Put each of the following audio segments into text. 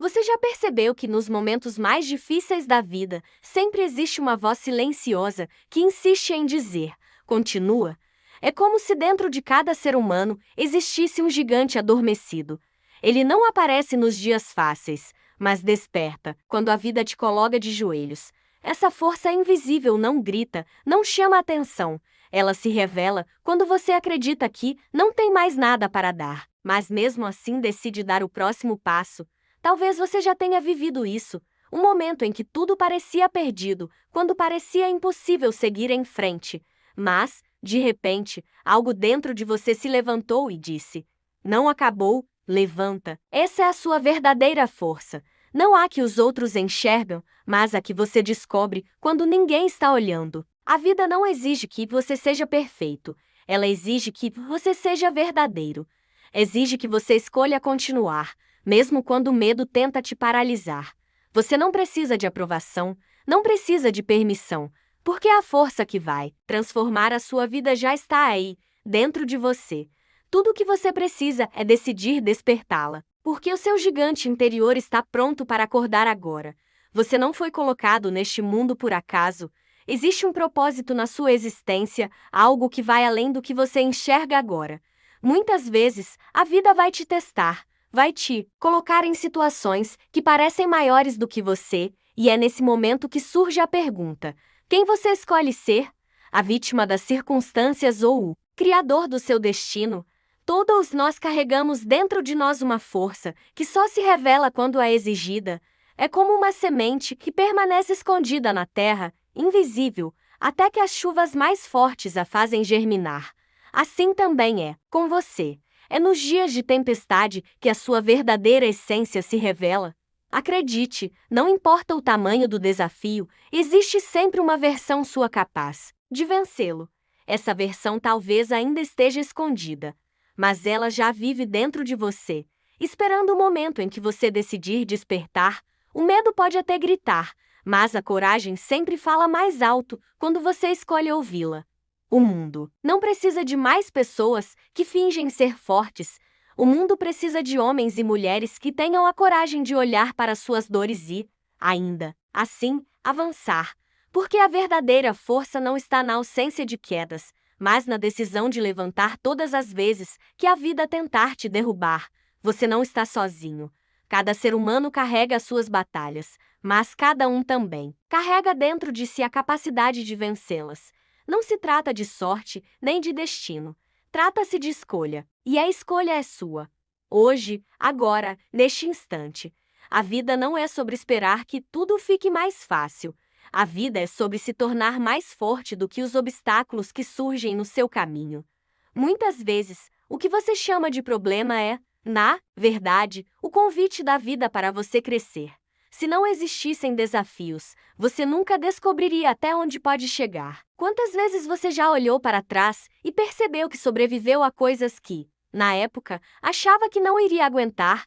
Você já percebeu que nos momentos mais difíceis da vida, sempre existe uma voz silenciosa que insiste em dizer: continua? É como se dentro de cada ser humano existisse um gigante adormecido. Ele não aparece nos dias fáceis, mas desperta quando a vida te coloca de joelhos. Essa força invisível não grita, não chama atenção. Ela se revela quando você acredita que não tem mais nada para dar, mas mesmo assim decide dar o próximo passo. Talvez você já tenha vivido isso, um momento em que tudo parecia perdido, quando parecia impossível seguir em frente. Mas, de repente, algo dentro de você se levantou e disse: não acabou, levanta. Essa é a sua verdadeira força. Não há que os outros enxergam, mas a que você descobre quando ninguém está olhando. A vida não exige que você seja perfeito. Ela exige que você seja verdadeiro. Exige que você escolha continuar, mesmo quando o medo tenta te paralisar. Você não precisa de aprovação, não precisa de permissão, porque a força que vai transformar a sua vida já está aí, dentro de você. Tudo o que você precisa é decidir despertá-la, porque o seu gigante interior está pronto para acordar agora. Você não foi colocado neste mundo por acaso. Existe um propósito na sua existência, algo que vai além do que você enxerga agora. Muitas vezes, a vida vai te testar, vai te colocar em situações que parecem maiores do que você, e é nesse momento que surge a pergunta: quem você escolhe ser? A vítima das circunstâncias ou o criador do seu destino? Todos nós carregamos dentro de nós uma força que só se revela quando é exigida. É como uma semente que permanece escondida na terra, invisível, até que as chuvas mais fortes a fazem germinar. Assim também é com você. É nos dias de tempestade que a sua verdadeira essência se revela. Acredite, não importa o tamanho do desafio, existe sempre uma versão sua capaz de vencê-lo. Essa versão talvez ainda esteja escondida, mas ela já vive dentro de você, esperando o momento em que você decidir despertar. O medo pode até gritar, mas a coragem sempre fala mais alto quando você escolhe ouvi-la. O mundo não precisa de mais pessoas que fingem ser fortes. O mundo precisa de homens e mulheres que tenham a coragem de olhar para suas dores e, ainda assim, avançar. Porque a verdadeira força não está na ausência de quedas, mas na decisão de levantar todas as vezes que a vida tentar te derrubar. Você não está sozinho. Cada ser humano carrega as suas batalhas, mas cada um também carrega dentro de si a capacidade de vencê-las. Não se trata de sorte nem de destino. Trata-se de escolha, e a escolha é sua. Hoje, agora, neste instante. A vida não é sobre esperar que tudo fique mais fácil. A vida é sobre se tornar mais forte do que os obstáculos que surgem no seu caminho. Muitas vezes, o que você chama de problema é, na verdade, o convite da vida para você crescer. Se não existissem desafios, você nunca descobriria até onde pode chegar. Quantas vezes você já olhou para trás e percebeu que sobreviveu a coisas que, na época, achava que não iria aguentar?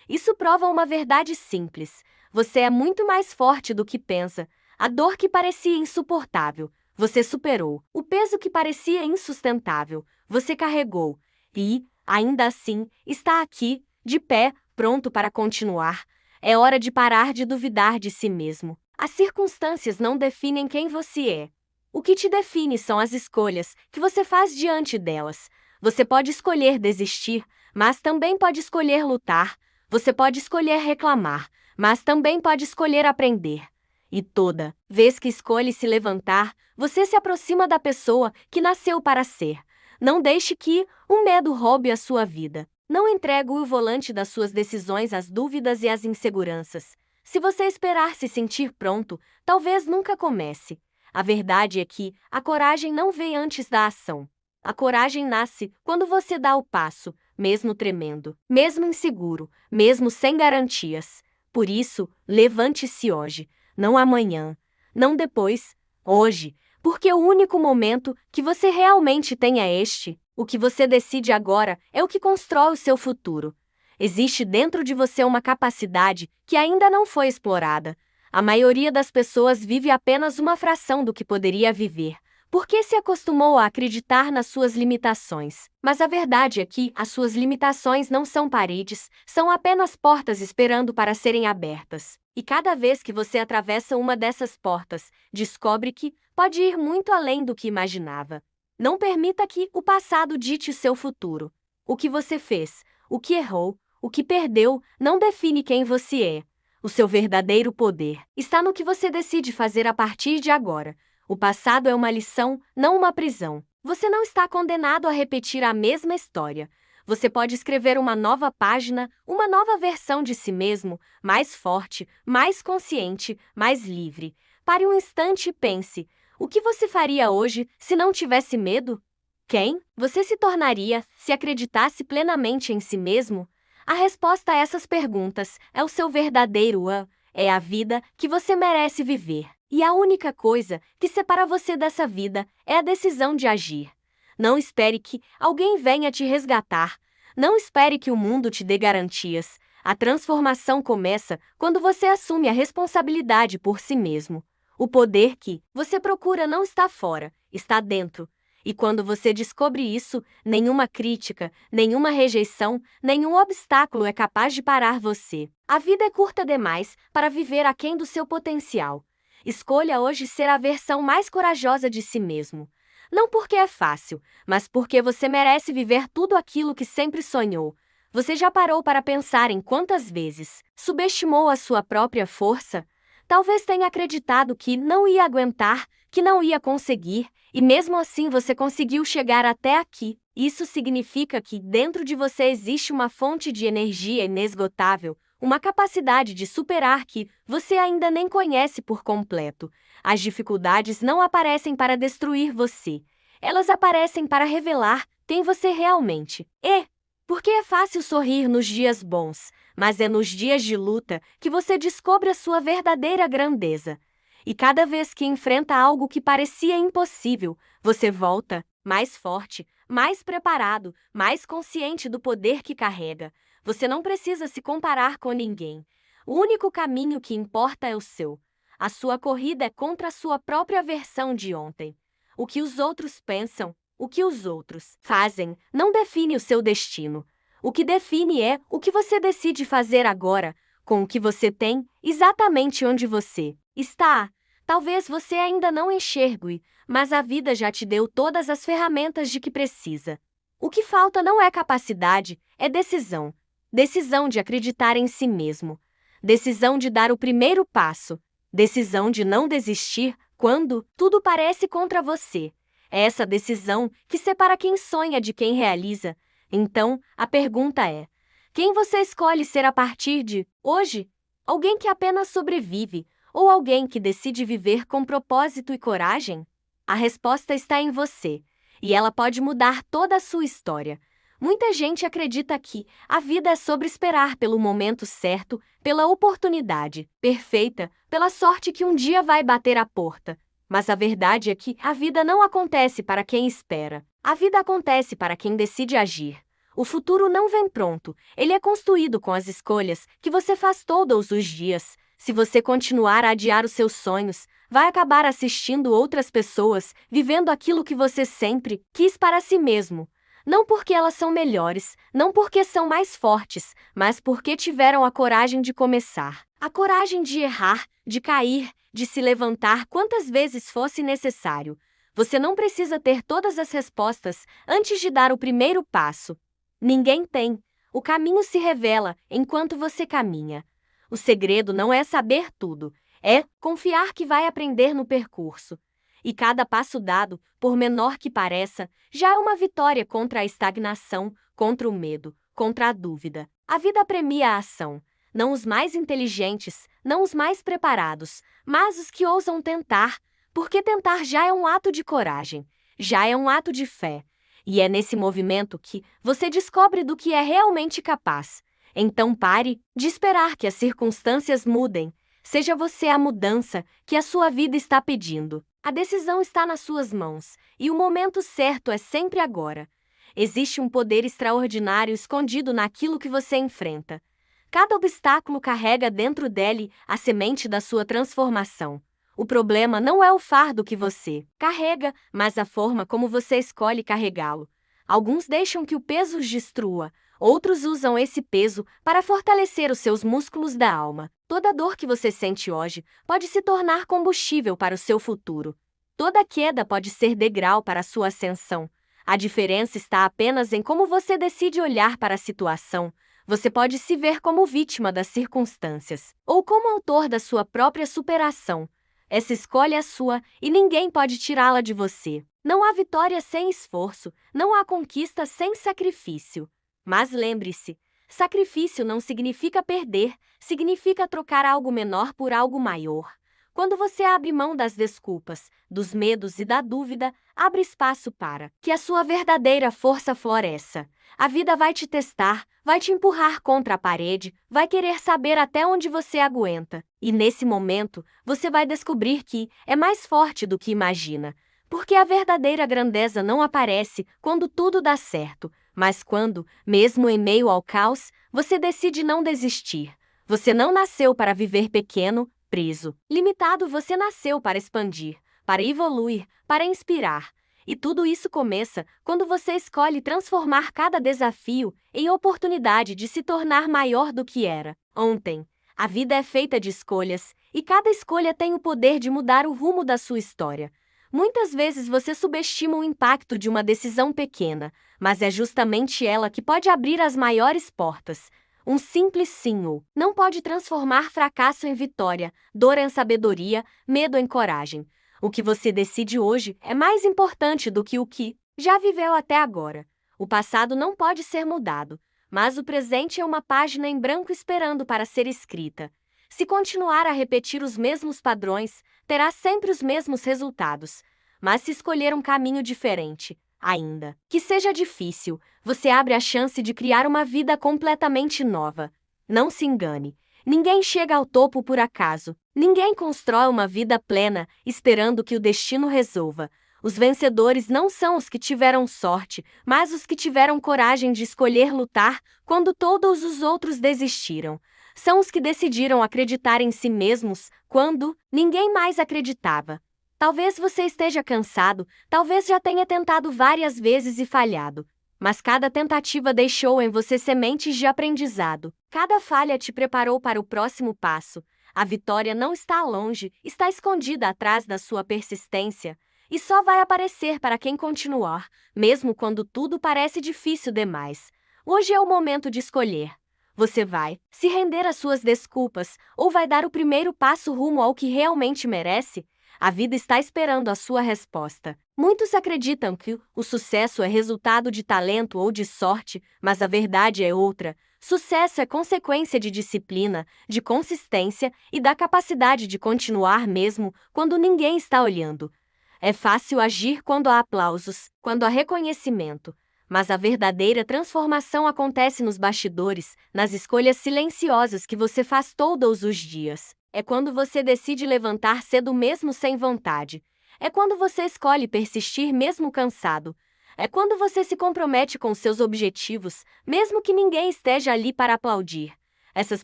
Isso prova uma verdade simples. Você é muito mais forte do que pensa. A dor que parecia insuportável, você superou. O peso que parecia insustentável, você carregou. E, ainda assim, está aqui, de pé, pronto para continuar. É hora de parar de duvidar de si mesmo. As circunstâncias não definem quem você é. O que te define são as escolhas que você faz diante delas. Você pode escolher desistir, mas também pode escolher lutar. Você pode escolher reclamar, mas também pode escolher aprender. E toda vez que escolhe se levantar, você se aproxima da pessoa que nasceu para ser. Não deixe que o medo roube a sua vida. Não entregue o volante das suas decisões às dúvidas e às inseguranças. Se você esperar se sentir pronto, talvez nunca comece. A verdade é que a coragem não vem antes da ação. A coragem nasce quando você dá o passo, mesmo tremendo, mesmo inseguro, mesmo sem garantias. Por isso, levante-se hoje, não amanhã, não depois, hoje, porque o único momento que você realmente tem é este. O que você decide agora é o que constrói o seu futuro. Existe dentro de você uma capacidade que ainda não foi explorada. A maioria das pessoas vive apenas uma fração do que poderia viver, Porque se acostumou a acreditar nas suas limitações. Mas a verdade é que as suas limitações não são paredes, são apenas portas esperando para serem abertas. E cada vez que você atravessa uma dessas portas, descobre que pode ir muito além do que imaginava. Não permita que o passado dite o seu futuro. O que você fez, o que errou, o que perdeu, não define quem você é. O seu verdadeiro poder está no que você decide fazer a partir de agora. O passado é uma lição, não uma prisão. Você não está condenado a repetir a mesma história. Você pode escrever uma nova página, uma nova versão de si mesmo, mais forte, mais consciente, mais livre. Pare um instante e pense: o que você faria hoje se não tivesse medo? Quem você se tornaria se acreditasse plenamente em si mesmo? A resposta a essas perguntas é o seu verdadeiro é a vida que você merece viver. E a única coisa que separa você dessa vida é a decisão de agir. Não espere que alguém venha te resgatar. Não espere que o mundo te dê garantias. A transformação começa quando você assume a responsabilidade por si mesmo. O poder que você procura não está fora, está dentro. E quando você descobre isso, nenhuma crítica, nenhuma rejeição, nenhum obstáculo é capaz de parar você. A vida é curta demais para viver aquém do seu potencial. Escolha hoje ser a versão mais corajosa de si mesmo. Não porque é fácil, mas porque você merece viver tudo aquilo que sempre sonhou. Você já parou para pensar em quantas vezes subestimou a sua própria força? Talvez tenha acreditado que não ia aguentar, que não ia conseguir, e mesmo assim você conseguiu chegar até aqui. Isso significa que dentro de você existe uma fonte de energia inesgotável, uma capacidade de superar que você ainda nem conhece por completo. As dificuldades não aparecem para destruir você. Elas aparecem para revelar quem você realmente é. Porque é fácil sorrir nos dias bons, mas é nos dias de luta que você descobre a sua verdadeira grandeza. E cada vez que enfrenta algo que parecia impossível, você volta mais forte, mais preparado, mais consciente do poder que carrega. Você não precisa se comparar com ninguém. O único caminho que importa é o seu. A sua corrida é contra a sua própria versão de ontem. O que os outros pensam, o que os outros fazem, não define o seu destino. O que define é o que você decide fazer agora, com o que você tem, exatamente onde você está. Talvez você ainda não enxergue, mas a vida já te deu todas as ferramentas de que precisa. O que falta não é capacidade, é decisão. Decisão de acreditar em si mesmo. Decisão de dar o primeiro passo. Decisão de não desistir quando tudo parece contra você. É essa decisão que separa quem sonha de quem realiza. Então, a pergunta é: quem você escolhe ser a partir de hoje? Alguém que apenas sobrevive ou alguém que decide viver com propósito e coragem? A resposta está em você, e ela pode mudar toda a sua história. Muita gente acredita que a vida é sobre esperar pelo momento certo, pela oportunidade perfeita, pela sorte que um dia vai bater à porta. Mas a verdade é que a vida não acontece para quem espera. A vida acontece para quem decide agir. O futuro não vem pronto, ele é construído com as escolhas que você faz todos os dias. Se você continuar a adiar os seus sonhos, vai acabar assistindo outras pessoas vivendo aquilo que você sempre quis para si mesmo. Não porque elas são melhores, não porque são mais fortes, mas porque tiveram a coragem de começar. A coragem de errar, de cair, de se levantar quantas vezes fosse necessário. Você não precisa ter todas as respostas antes de dar o primeiro passo. Ninguém tem. O caminho se revela enquanto você caminha. O segredo não é saber tudo, é confiar que vai aprender no percurso. E cada passo dado, por menor que pareça, já é uma vitória contra a estagnação, contra o medo, contra a dúvida. A vida premia a ação. Não os mais inteligentes, não os mais preparados, mas os que ousam tentar, porque tentar já é um ato de coragem, já é um ato de fé. E é nesse movimento que você descobre do que é realmente capaz. Então pare de esperar que as circunstâncias mudem. Seja você a mudança que a sua vida está pedindo. A decisão está nas suas mãos, e o momento certo é sempre agora. Existe um poder extraordinário escondido naquilo que você enfrenta. Cada obstáculo carrega dentro dele a semente da sua transformação. O problema não é o fardo que você carrega, mas a forma como você escolhe carregá-lo. Alguns deixam que o peso os destrua, outros usam esse peso para fortalecer os seus músculos da alma. Toda dor que você sente hoje pode se tornar combustível para o seu futuro. Toda queda pode ser degrau para a sua ascensão. A diferença está apenas em como você decide olhar para a situação. Você pode se ver como vítima das circunstâncias ou como autor da sua própria superação. Essa escolha é sua e ninguém pode tirá-la de você. Não há vitória sem esforço, não há conquista sem sacrifício. Mas lembre-se, sacrifício não significa perder, significa trocar algo menor por algo maior. Quando você abre mão das desculpas, dos medos e da dúvida, abre espaço para que a sua verdadeira força floresça. A vida vai te testar, vai te empurrar contra a parede, vai querer saber até onde você aguenta. E nesse momento, você vai descobrir que é mais forte do que imagina. Porque a verdadeira grandeza não aparece quando tudo dá certo, mas quando, mesmo em meio ao caos, você decide não desistir. Você não nasceu para viver pequeno, preso, limitado, você nasceu para expandir, para evoluir, para inspirar. E tudo isso começa quando você escolhe transformar cada desafio em oportunidade de se tornar maior do que era ontem. A vida é feita de escolhas, e cada escolha tem o poder de mudar o rumo da sua história. Muitas vezes você subestima o impacto de uma decisão pequena, mas é justamente ela que pode abrir as maiores portas. Um simples sim ou não pode transformar fracasso em vitória, dor em sabedoria, medo em coragem. O que você decide hoje é mais importante do que o que já viveu até agora. O passado não pode ser mudado, mas o presente é uma página em branco esperando para ser escrita. Se continuar a repetir os mesmos padrões, terá sempre os mesmos resultados. Mas se escolher um caminho diferente, ainda que seja difícil, você abre a chance de criar uma vida completamente nova. Não se engane. Ninguém chega ao topo por acaso. Ninguém constrói uma vida plena esperando que o destino resolva. Os vencedores não são os que tiveram sorte, mas os que tiveram coragem de escolher lutar quando todos os outros desistiram. São os que decidiram acreditar em si mesmos quando ninguém mais acreditava. Talvez você esteja cansado, talvez já tenha tentado várias vezes e falhado. Mas cada tentativa deixou em você sementes de aprendizado. Cada falha te preparou para o próximo passo. A vitória não está longe, está escondida atrás da sua persistência. E só vai aparecer para quem continuar, mesmo quando tudo parece difícil demais. Hoje é o momento de escolher. Você vai se render às suas desculpas ou vai dar o primeiro passo rumo ao que realmente merece? A vida está esperando a sua resposta. Muitos acreditam que o sucesso é resultado de talento ou de sorte, mas a verdade é outra. Sucesso é consequência de disciplina, de consistência e da capacidade de continuar mesmo quando ninguém está olhando. É fácil agir quando há aplausos, quando há reconhecimento. Mas a verdadeira transformação acontece nos bastidores, nas escolhas silenciosas que você faz todos os dias. É quando você decide levantar cedo mesmo sem vontade. É quando você escolhe persistir mesmo cansado. É quando você se compromete com seus objetivos, mesmo que ninguém esteja ali para aplaudir. Essas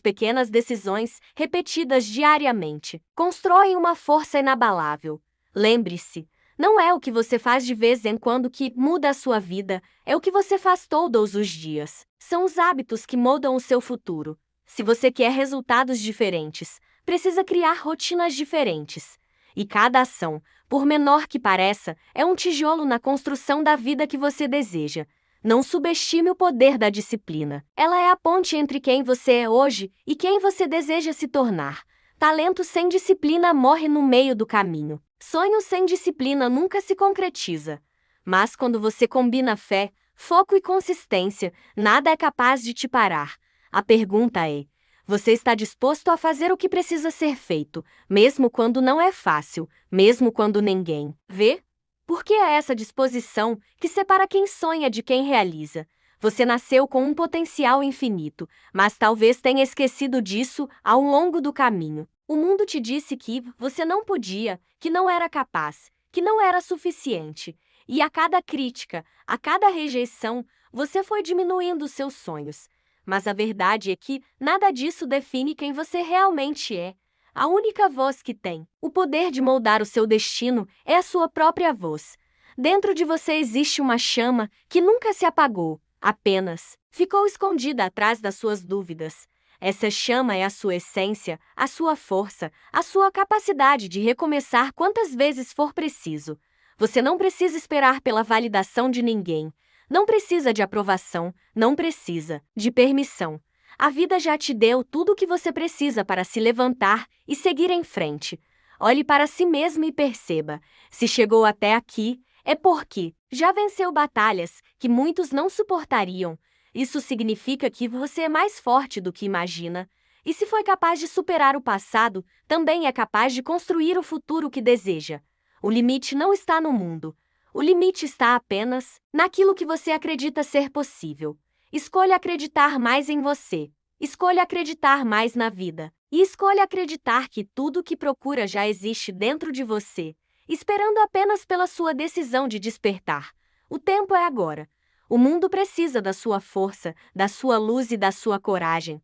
pequenas decisões, repetidas diariamente, constroem uma força inabalável. Lembre-se, não é o que você faz de vez em quando que muda a sua vida, é o que você faz todos os dias. São os hábitos que moldam o seu futuro. Se você quer resultados diferentes, precisa criar rotinas diferentes. E cada ação, por menor que pareça, é um tijolo na construção da vida que você deseja. Não subestime o poder da disciplina. Ela é a ponte entre quem você é hoje e quem você deseja se tornar. Talento sem disciplina morre no meio do caminho. Sonho sem disciplina nunca se concretiza. Mas quando você combina fé, foco e consistência, nada é capaz de te parar. A pergunta é: você está disposto a fazer o que precisa ser feito, mesmo quando não é fácil, mesmo quando ninguém vê? Porque é essa disposição que separa quem sonha de quem realiza. Você nasceu com um potencial infinito, mas talvez tenha esquecido disso ao longo do caminho. O mundo te disse que você não podia, que não era capaz, que não era suficiente. E a cada crítica, a cada rejeição, você foi diminuindo seus sonhos. Mas a verdade é que nada disso define quem você realmente é. A única voz que tem o poder de moldar o seu destino é a sua própria voz. Dentro de você existe uma chama que nunca se apagou, apenas ficou escondida atrás das suas dúvidas. Essa chama é a sua essência, a sua força, a sua capacidade de recomeçar quantas vezes for preciso. Você não precisa esperar pela validação de ninguém. Não precisa de aprovação, não precisa de permissão. A vida já te deu tudo o que você precisa para se levantar e seguir em frente. Olhe para si mesmo e perceba: se chegou até aqui, é porque já venceu batalhas que muitos não suportariam. Isso significa que você é mais forte do que imagina. E se foi capaz de superar o passado, também é capaz de construir o futuro que deseja. O limite não está no mundo. O limite está apenas naquilo que você acredita ser possível. Escolha acreditar mais em você. Escolha acreditar mais na vida. E escolha acreditar que tudo o que procura já existe dentro de você, esperando apenas pela sua decisão de despertar. O tempo é agora. O mundo precisa da sua força, da sua luz e da sua coragem.